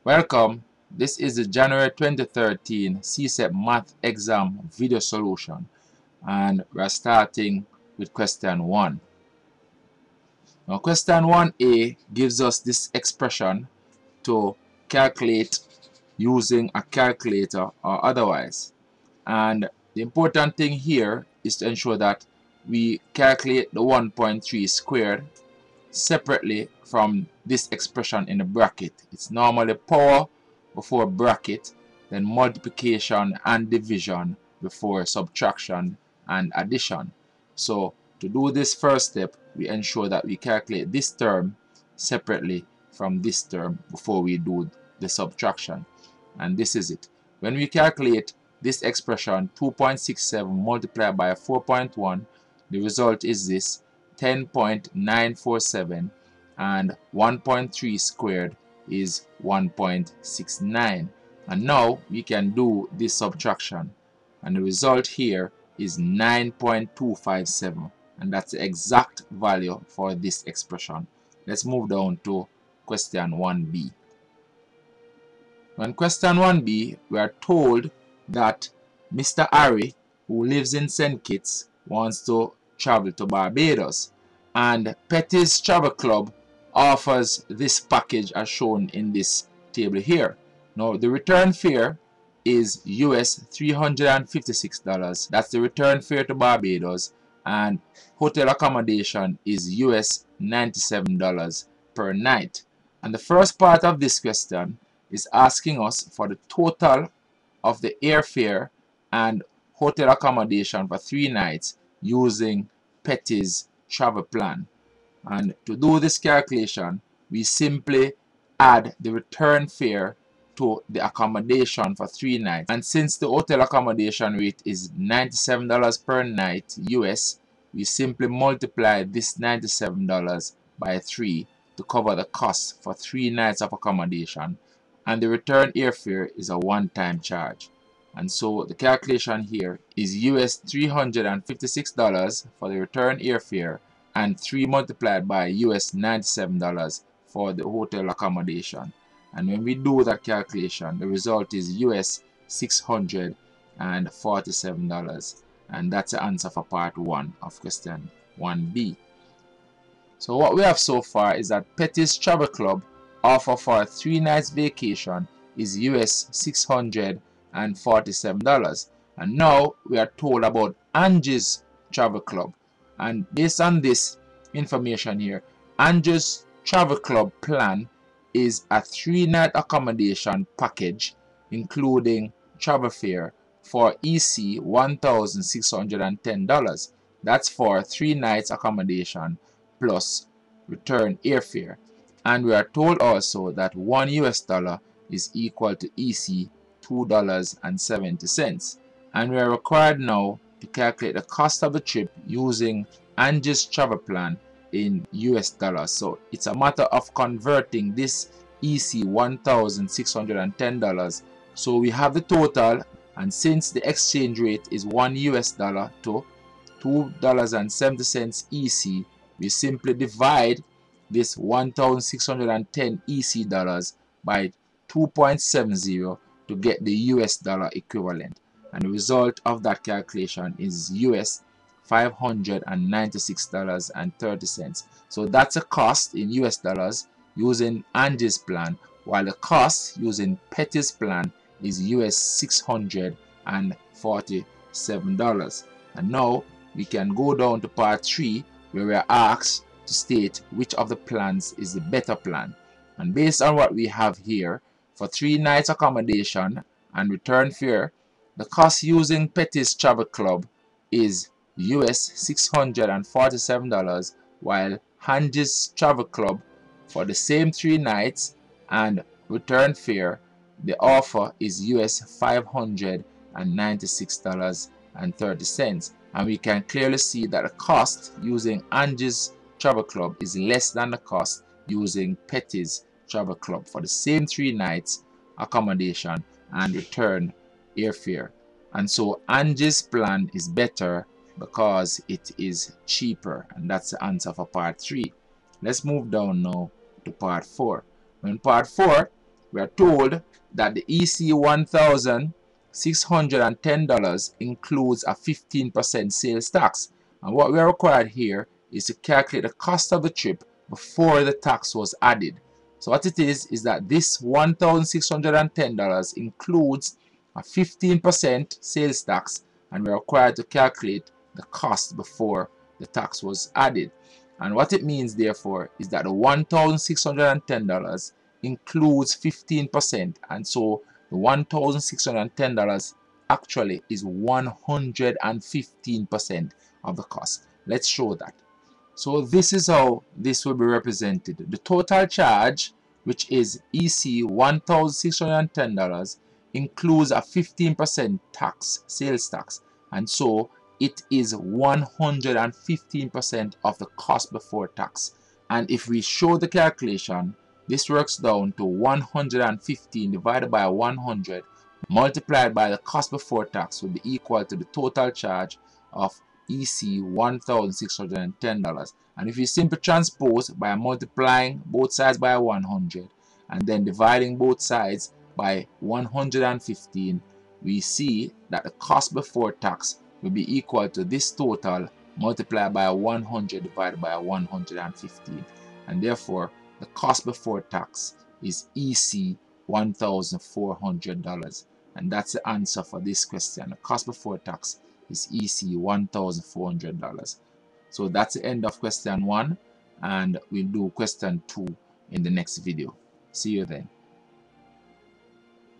Welcome. This is the January 2013 CSEC Math Exam video solution, and we're starting with question 1. Now question 1a gives us this expression to calculate using a calculator or otherwise. And the important thing here is to ensure that we calculate the 1.3 squared separately from this expression in the bracket. It's normally power before bracket, then multiplication and division before subtraction and addition. So to do this first step, we ensure that we calculate this term separately from this term before we do the subtraction. And this is it. When we calculate this expression, 2.67 multiplied by 4.1, the result is this, 10.947, and 1.3 squared is 1.69. And now we can do this subtraction, and the result here is 9.257, and that's the exact value for this expression. Let's move down to question 1b. On question 1b, we are told that Mr. Harry, who lives in St. Kitts, wants to travel to Barbados, and Petty's Travel Club offers this package as shown in this table here. Now the return fare is US $356. That's the return fare to Barbados, and hotel accommodation is US $97 per night. And the first part of this question is asking us for the total of the airfare and hotel accommodation for 3 nights using Petty's travel plan. And to do this calculation, we simply add the return fare to the accommodation for 3 nights. And since the hotel accommodation rate is $97 per night US, we simply multiply this $97 by 3 to cover the cost for 3 nights of accommodation. And the return airfare is a one-time charge. And so the calculation here is US $356 for the return airfare and 3 multiplied by US $97 for the hotel accommodation. And when we do that calculation, the result is US $647. And that's the answer for part 1 of question 1b. So what we have so far is that Petty's Travel Club offer for a 3 nights vacation is US $647. And now we are told about Angie's Travel Club. And based on this information here, Angie's Travel Club plan is a 3-night accommodation package including travel fare for EC $1,610. That's for 3 nights accommodation plus return airfare. And we are told also that $1 is equal to EC $2.70. And we are required now to calculate the cost of the trip using Angie's travel plan in US dollars. So it's a matter of converting this EC $1,610. So we have the total, and since the exchange rate is $1 to $2.70 EC, we simply divide this 1,610 EC dollars by 2.70 to get the US dollar equivalent. And the result of that calculation is US $596.30. So that's a cost in US dollars using Angie's plan, while the cost using Petty's plan is US $647. And now we can go down to part 3, where we are asked to state which of the plans is the better plan. And based on what we have here, for 3 nights accommodation and return fare, the cost using Petty's Travel Club is US $647, while Angie's Travel Club, for the same 3 nights and return fare, the offer is US $596.30. And we can clearly see that the cost using Angie's Travel Club is less than the cost using Petty's Travel Club for the same 3 nights accommodation and return airfare. And so Angie's plan is better because it is cheaper, and that's the answer for part 3. Let's move down now to part 4. In part 4, we are told that the EC $1,610 includes a 15% sales tax. And what we are required here is to calculate the cost of the trip before the tax was added. So what it is that this $1,610 includes a 15% sales tax, and we are required to calculate the cost before the tax was added. And what it means, therefore, is that the $1,610 includes 15%, and so the $1,610 actually is 115% of the cost. Let's show that. So this is how this will be represented. The total charge, which is EC $1,610, includes a 15% tax, sales tax, and so it is 115% of the cost before tax. And if we show the calculation, this works down to 115 divided by 100 multiplied by the cost before tax will be equal to the total charge of EC $1,610. And if you simply transpose by multiplying both sides by 100 and then dividing both sides by 115, we see that the cost before tax will be equal to this total multiplied by 100 divided by 115. And therefore, the cost before tax is EC $1,400. And that's the answer for this question. The cost before tax is EC $1,400. So that's the end of question 1, and we'll do question 2 in the next video. See you then.